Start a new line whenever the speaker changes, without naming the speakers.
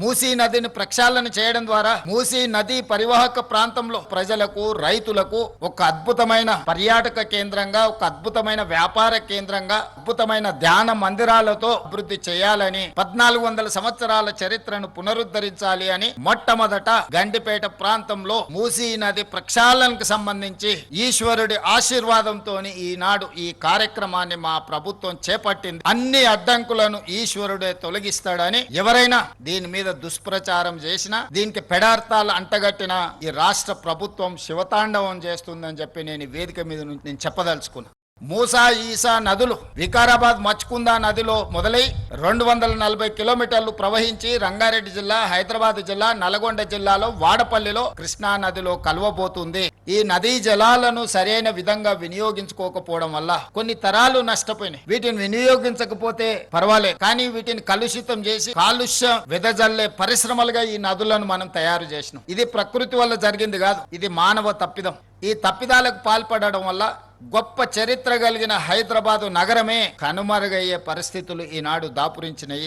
మూసీ నదిని ప్రక్షాళన చేయడం ద్వారా మూసీ నది పరివాహక ప్రాంతంలో ప్రజలకు రైతులకు ఒక అద్భుతమైన పర్యాటక కేంద్రంగా, ఒక అద్భుతమైన వ్యాపార కేంద్రంగా, అద్భుతమైన ధ్యాన మందిరాలతో అభివృద్ధి చేయాలని 1400 సంవత్సరాల చరిత్రను పునరుద్ధరించాలి అని మొట్టమొదట గండిపేట ప్రాంతంలో మూసీ నది ప్రక్షాళనకు సంబంధించి ఈశ్వరుడి ఆశీర్వాదంతో ఈనాడు ఈ కార్యక్రమాన్ని మా ప్రభుత్వం చేపట్టింది. అన్ని అడ్డంకులను ఈశ్వరుడే తొలగిస్తాడని ఎవరైనా దీని మీద దుష్ప్రచారం చేసినా, దీనికి పెడార్థాలు అంటగట్టిన ఈ రాష్ట్ర ప్రభుత్వం శివతాండవం చేస్తుందని చెప్పి నేను ఈ వేదిక మీద నుంచి నేను చెప్పదలుచుకున్నా. మూసా ఈసా నదులు వికారాబాద్ మచ్కుందా నదిలో మొదలై 240 కిలోమీటర్లు ప్రవహించి రంగారెడ్డి జిల్లా, హైదరాబాద్ జిల్లా, నల్గొండ జిల్లాలో వాడపల్లిలో కృష్ణా నదిలో కలవబోతుంది. ఈ నదీ జలాలను సరైన విధంగా వినియోగించుకోకపోవడం వల్ల కొన్ని తరాలు నష్టపోయినాయి. వీటిని వినియోగించకపోతే పర్వాలేదు, కానీ వీటిని కలుషితం చేసి కాలుష్యం వెదజల్లే పరిశ్రమలుగా ఈ నదులను మనం తయారు చేసినాం. ఇది ప్రకృతి వల్ల జరిగింది కాదు, ఇది మానవ తప్పిదం. ఈ తప్పిదాలకు పాల్పడడం వల్ల గొప్ప చరిత్ర కలిగిన హైదరాబాదు నగరమే కనుమరుగయ్యే పరిస్థితులు ఈనాడు దాపురించినాయి.